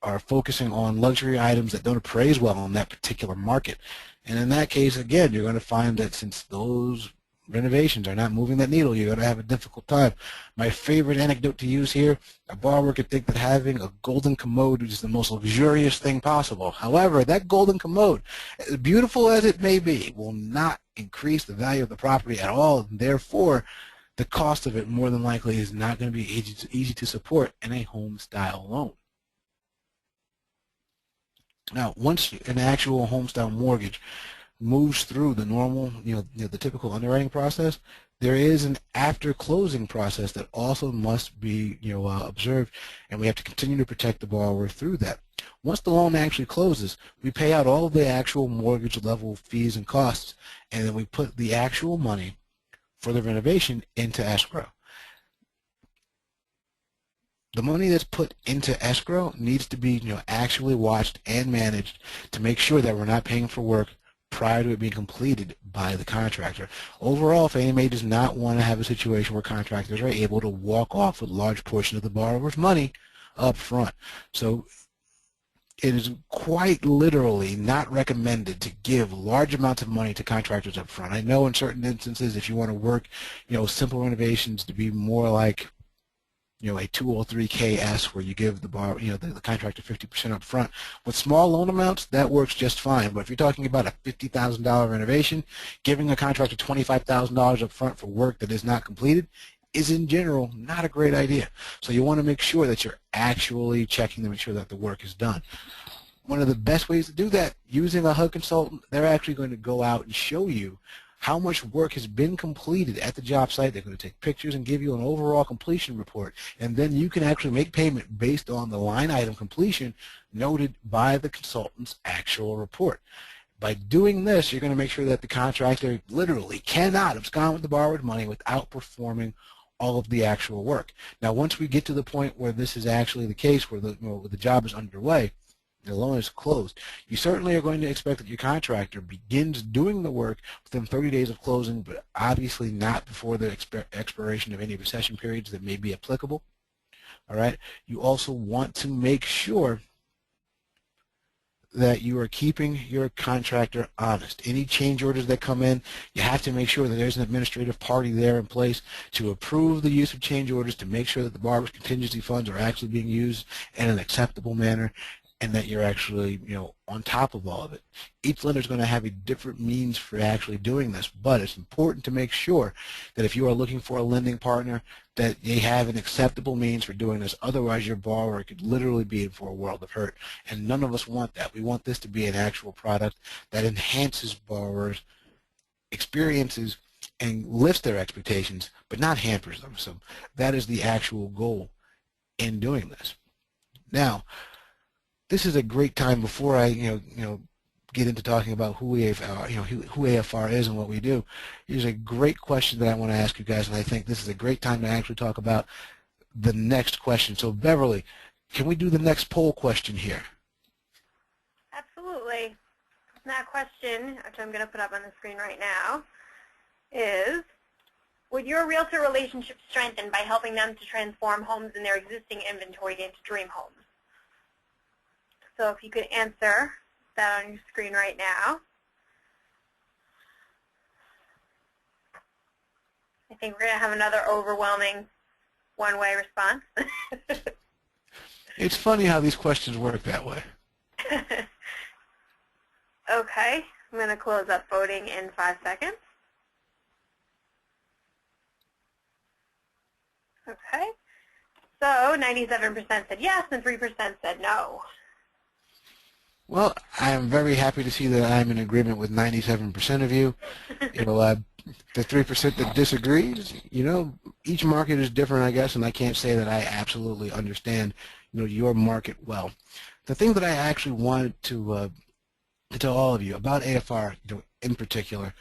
are focusing on luxury items that don't appraise well in that particular market. And in that case, again, you're going to find that since those renovations are not moving that needle, you're going to have a difficult time. My favorite anecdote to use here, a borrower could think that having a golden commode is the most luxurious thing possible. However, that golden commode, as beautiful as it may be, will not increase the value of the property at all, and therefore the cost of it more than likely is not going to be easy to support in a HomeStyle loan. Now, once an actual HomeStyle mortgage moves through the normal, the typical underwriting process, there is an after closing process that also must be, observed, and we have to continue to protect the borrower through that. Once the loan actually closes, we pay out all of the actual mortgage level fees and costs, and then we put the actual money for the renovation into escrow. The money that's put into escrow needs to be, actually watched and managed to make sure that we're not paying for work prior to it being completed by the contractor. Overall, Fannie Mae does not want to have a situation where contractors are able to walk off with a large portion of the borrower's money up front. So it is quite literally not recommended to give large amounts of money to contractors up front. I know in certain instances, if you want to work, simple renovations to be more like, a 203K where you give the the contractor 50% up front. With small loan amounts, that works just fine. But if you're talking about a $50,000 renovation, giving a contractor $25,000 up front for work that is not completed is in general not a great idea. So you want to make sure that you're actually checking to make sure that the work is done. One of the best ways to do that, using a HUD consultant, they're actually going to go out and show you how much work has been completed at the job site. They're going to take pictures and give you an overall completion report, and then you can actually make payment based on the line item completion noted by the consultant's actual report. By doing this, you're going to make sure that the contractor literally cannot abscond with the borrower's money without performing all of the actual work. Now, once we get to the point where this is actually the case, where the job is underway, the loan is closed, you certainly are going to expect that your contractor begins doing the work within 30 days of closing, but obviously not before the expiration of any recession periods that may be applicable. All right. You also want to make sure that you are keeping your contractor honest. Any change orders that come in, you have to make sure that there's an administrative party there in place to approve the use of change orders, to make sure that the borrower's contingency funds are actually being used in an acceptable manner, and that you're actually, on top of all of it. Each lender is going to have a different means for actually doing this, but it's important to make sure that if you are looking for a lending partner, that they have an acceptable means for doing this. Otherwise, your borrower could literally be in for a world of hurt, and none of us want that. We want this to be an actual product that enhances borrowers' experiences and lifts their expectations, but not hampers them. So that is the actual goal in doing this. Now, this is a great time before I, get into talking about who AFR is and what we do. Here's a great question that I want to ask you guys, and I think this is a great time to actually talk about the next question. So, Beverly, can we do the next poll question here? Absolutely. That question, which I'm going to put up on the screen right now, is, would your realtor relationship strengthen by helping them to transform homes in their existing inventory into dream homes? So if you could answer that on your screen right now. I think we're going to have another overwhelming one-way response. It's funny how these questions work that way. Okay, I'm going to close up voting in 5 seconds. Okay, so 97% said yes and 3% said no. Well, I am very happy to see that I'm in agreement with 97% of you. The 3% that disagrees, each market is different, I guess, and I can't say that I absolutely understand, your market well. The thing that I actually wanted to tell all of you about AFR, in particular,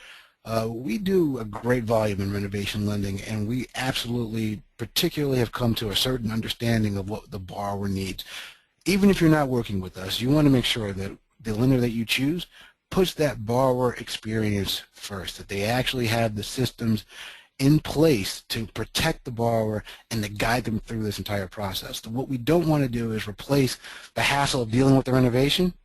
we do a great volume in renovation lending, and we absolutely, particularly, have come to a certain understanding of what the borrower needs. Even if you're not working with us, you want to make sure that the lender that you choose puts that borrower experience first, that they actually have the systems in place to protect the borrower and to guide them through this entire process. So what we don't want to do is replace the hassle of dealing with the renovation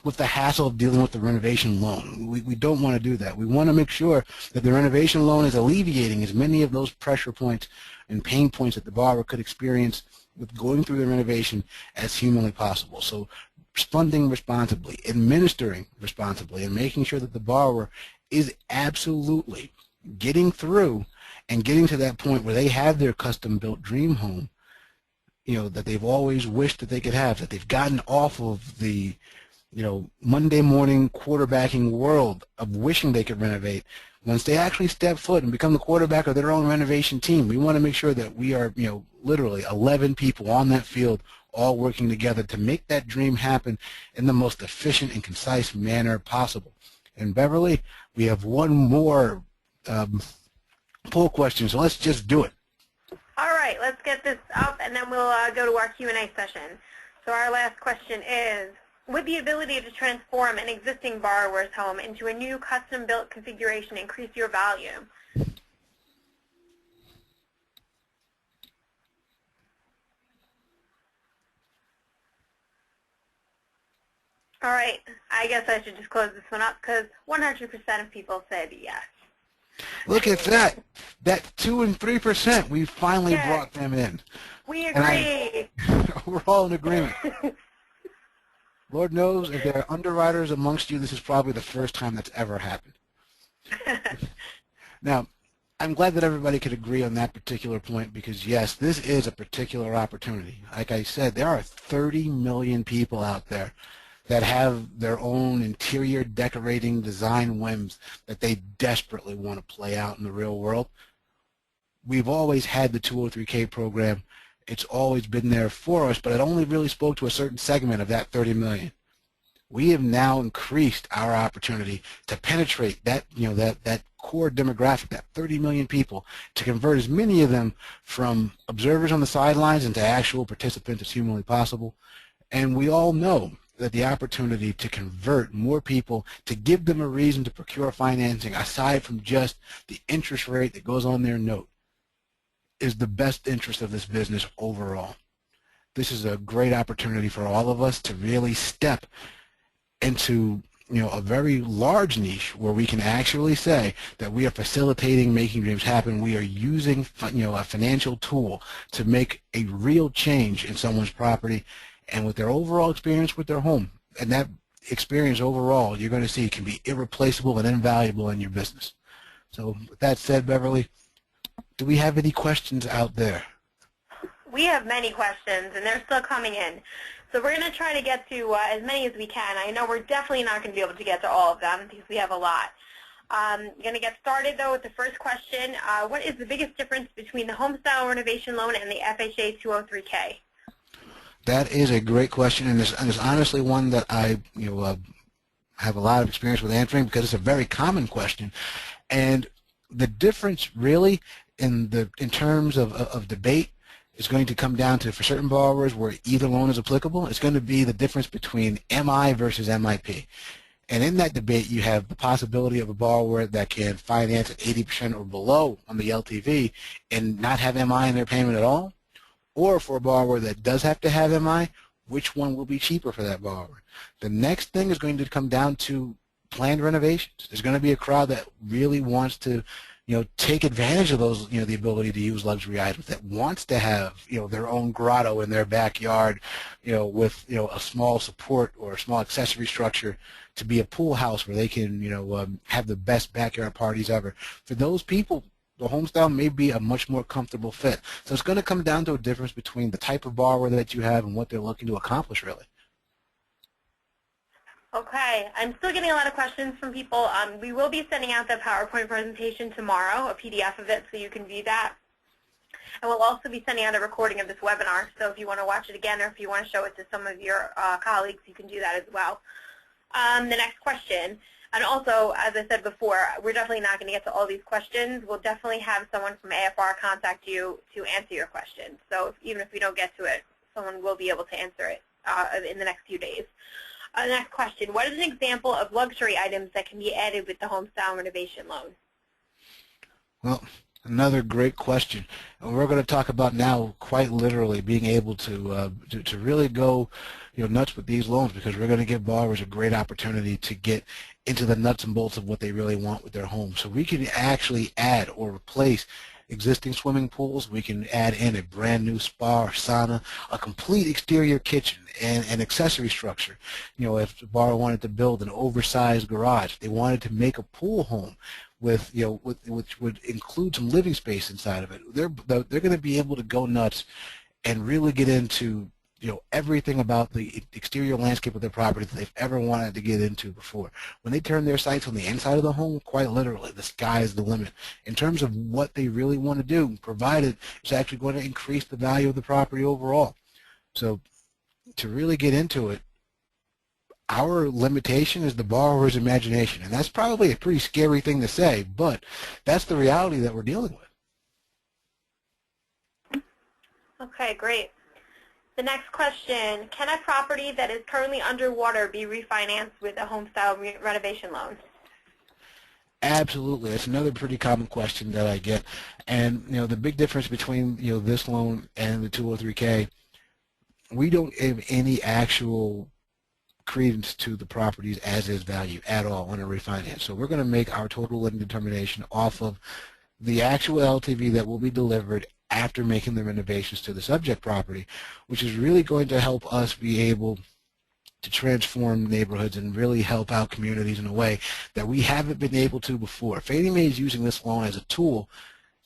with the hassle of dealing with the renovation loan. We don't want to do that. We want to make sure that the renovation loan is alleviating as many of those pressure points and pain points that the borrower could experience with going through the renovation as humanly possible. So funding responsibly, administering responsibly, and making sure that the borrower is absolutely getting through and getting to that point where they have their custom-built dream home, that they've always wished that they could have, that they've gotten off of the, Monday morning quarterbacking world of wishing they could renovate. Once they actually step foot and become the quarterback of their own renovation team, we want to make sure that we are, literally 11 people on that field all working together to make that dream happen in the most efficient and concise manner possible. And Beverly, we have one more poll question, so let's just do it. All right, let's get this up, and then we'll go to our Q&A session. So our last question is, would the ability to transform an existing borrower's home into a new custom-built configuration increase your value? All right. I guess I should just close this one up because 100% of people said yes. Look at that. That 2 and 3%, we finally Yes. brought them in. We agree. We're all in agreement. Lord knows if there are underwriters amongst you, this is probably the first time that's ever happened. Now, I'm glad that everybody could agree on that particular point because, yes, this is a particular opportunity. Like I said, there are 30 million people out there that have their own interior decorating design whims that they desperately want to play out in the real world. We've always had the 203K program. It's always been there for us, but it only really spoke to a certain segment of that 30 million. We have now increased our opportunity to penetrate that, that core demographic, that 30 million people, to convert as many of them from observers on the sidelines into actual participants as humanly possible. And we all know that the opportunity to convert more people, to give them a reason to procure financing aside from just the interest rate that goes on their note, is the best interest of this business overall. This is a great opportunity for all of us to really step into a very large niche where we can actually say that we are facilitating making dreams happen. We are using a financial tool to make a real change in someone's property and with their overall experience with their home. And that experience overall, you're going to see, can be irreplaceable and invaluable in your business. So with that said, Beverly, do we have any questions out there? We have many questions, and they're still coming in. So we're going to try to get to as many as we can. I know we're definitely not going to be able to get to all of them because we have a lot. Going to get started, though, with the first question. What is the biggest difference between the HomeStyle renovation loan and the FHA 203K? That is a great question, and it's honestly one that I have a lot of experience with answering because it's a very common question. And the difference really in terms of debate is going to come down to, for certain borrowers where either loan is applicable, it's going to be the difference between MI versus MIP. And in that debate, you have the possibility of a borrower that can finance at 80% or below on the LTV and not have MI in their payment at all, or for a borrower that does have to have MI, which one will be cheaper for that borrower. The next thing is going to come down to planned renovations. There's going to be a crowd that really wants to take advantage of those, the ability to use luxury items, that wants to have, their own grotto in their backyard, with, a small support or a small accessory structure to be a pool house where they can, have the best backyard parties ever. For those people, the HomeStyle may be a much more comfortable fit. So it's going to come down to a difference between the type of borrower that you have and what they're looking to accomplish, really. Okay, I'm still getting a lot of questions from people. We will be sending out the PowerPoint presentation tomorrow, a PDF of it, so you can view that. And we'll also be sending out a recording of this webinar, so if you want to watch it again or if you want to show it to some of your colleagues, you can do that as well. The next question, and also, as I said before, we're definitely not going to get to all these questions. We'll definitely have someone from AFR contact you to answer your questions. So even if we don't get to it, someone will be able to answer it in the next few days. The next question, what is an example of luxury items that can be added with the HomeStyle renovation loan? Well, another great question. And we're going to talk about now, quite literally, being able to really go nuts with these loans, because we're going to give borrowers a great opportunity to get into the nuts and bolts of what they really want with their home. So we can actually add or replace existing swimming pools. We can add in a brand new spa or sauna, a complete exterior kitchen, and an accessory structure. If the borrower wanted to build an oversized garage, if they wanted to make a pool home with, which would include some living space inside of it, they're going to be able to go nuts and really get into everything about the exterior landscape of their property that they've ever wanted to get into before. When they turn their sights on the inside of the home, quite literally, the sky is the limit in terms of what they really want to do, provided it's actually going to increase the value of the property overall. So to really get into it, our limitation is the borrower's imagination, and that's probably a pretty scary thing to say, but that's the reality that we're dealing with. Okay, great. The next question, can a property that is currently underwater be refinanced with a HomeStyle renovation loan? Absolutely. It's another pretty common question that I get. And the big difference between this loan and the 203K, we don't have any actual credence to the property's as-is value at all on a refinance. So we're going to make our total living determination off of the actual LTV that will be delivered after making the renovations to the subject property, which is really going to help us be able to transform neighborhoods and really help out communities in a way that we haven't been able to before. Fannie Mae is using this loan as a tool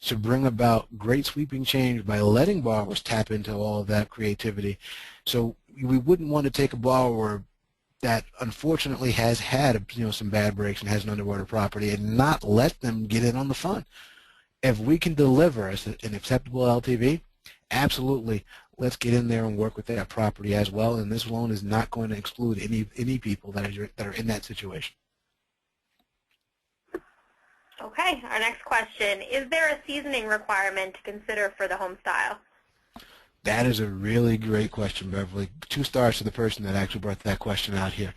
to bring about great sweeping change by letting borrowers tap into all of that creativity. So we wouldn't want to take a borrower that unfortunately has had some bad breaks and has an underwater property and not let them get in on the fun. If we can deliver an acceptable LTV, absolutely, let's get in there and work with that property as well. And this loan is not going to exclude any people that are in that situation. Okay, our next question. Is there a seasoning requirement to consider for the HomeStyle? That is a really great question, Beverly. 2 stars to the person that actually brought that question out here.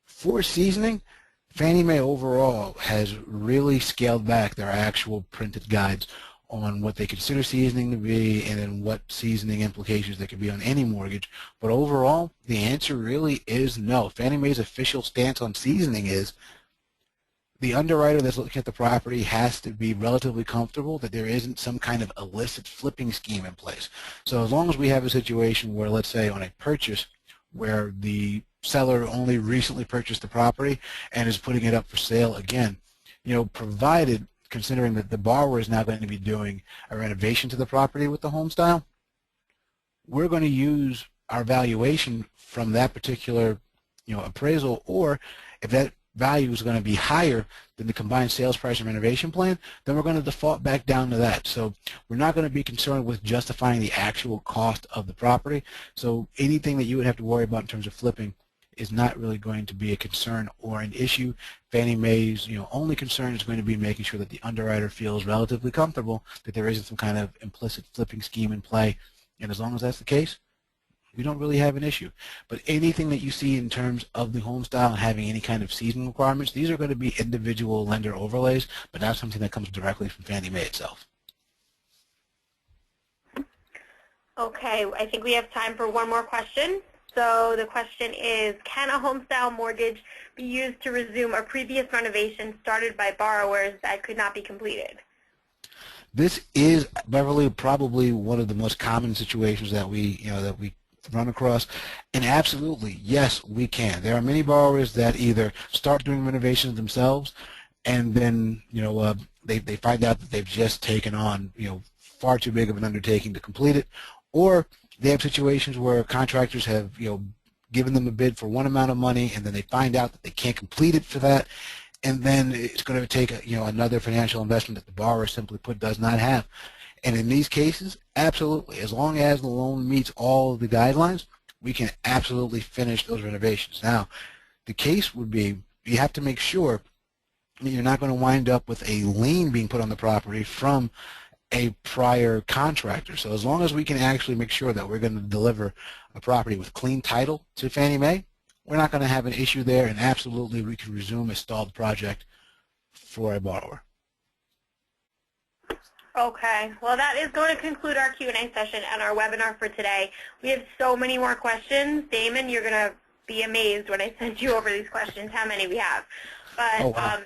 For seasoning, Fannie Mae overall has really scaled back their actual printed guides on what they consider seasoning to be and then what seasoning implications there could be on any mortgage. But overall, the answer really is no. Fannie Mae's official stance on seasoning is the underwriter that's looking at the property has to be relatively comfortable that there isn't some kind of illicit flipping scheme in place. So as long as we have a situation where, let's say on a purchase, where the seller only recently purchased the property and is putting it up for sale again, provided, considering that the borrower is now going to be doing a renovation to the property with the HomeStyle, we're going to use our valuation from that particular appraisal, or if that value is going to be higher than the combined sales price and renovation plan, then we're going to default back down to that. So we're not going to be concerned with justifying the actual cost of the property. So anything that you would have to worry about in terms of flipping is not really going to be a concern or an issue. Fannie Mae's only concern is going to be making sure that the underwriter feels relatively comfortable that there isn't some kind of implicit flipping scheme in play. And as long as that's the case, we don't really have an issue. But anything that you see in terms of the HomeStyle and having any kind of seasoning requirements, these are going to be individual lender overlays, but not something that comes directly from Fannie Mae itself. Okay, I think we have time for one more question. So the question is, can a HomeStyle mortgage be used to resume a previous renovation started by borrowers that could not be completed? This is, Beverly, probably one of the most common situations that we run across, and absolutely, yes, we can. There are many borrowers that either start doing renovations themselves, and then they find out that they've just taken on far too big of an undertaking to complete it, or they have situations where contractors have given them a bid for one amount of money, and then they find out that they can't complete it for that, and then it's going to take another financial investment that the borrower simply put does not have. And in these cases, absolutely, as long as the loan meets all of the guidelines, we can absolutely finish those renovations. Now, the case would be you have to make sure that you're not going to wind up with a lien being put on the property from a prior contractor. So as long as we can actually make sure that we're going to deliver a property with clean title to Fannie Mae, we're not going to have an issue there, and absolutely we can resume a stalled project for a borrower. Okay, well that is going to conclude our Q&A session and our webinar for today. We have so many more questions. Damon, you're going to be amazed when I send you over these questions, how many we have. But oh, wow.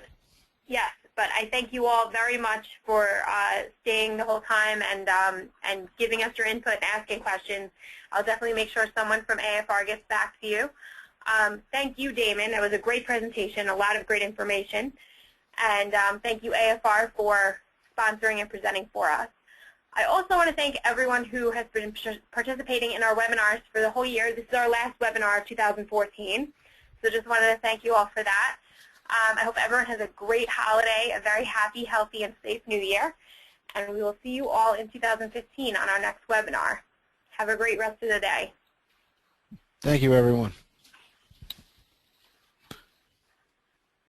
Yes, but I thank you all very much for staying the whole time and giving us your input and asking questions. I'll definitely make sure someone from AFR gets back to you. Thank you, Damon. That was a great presentation, a lot of great information. And thank you, AFR, for sponsoring and presenting for us. I also want to thank everyone who has been participating in our webinars for the whole year. This is our last webinar of 2014, so just wanted to thank you all for that. I hope everyone has a great holiday, a very happy, healthy, and safe new year, and we will see you all in 2015 on our next webinar. Have a great rest of the day. Thank you, everyone.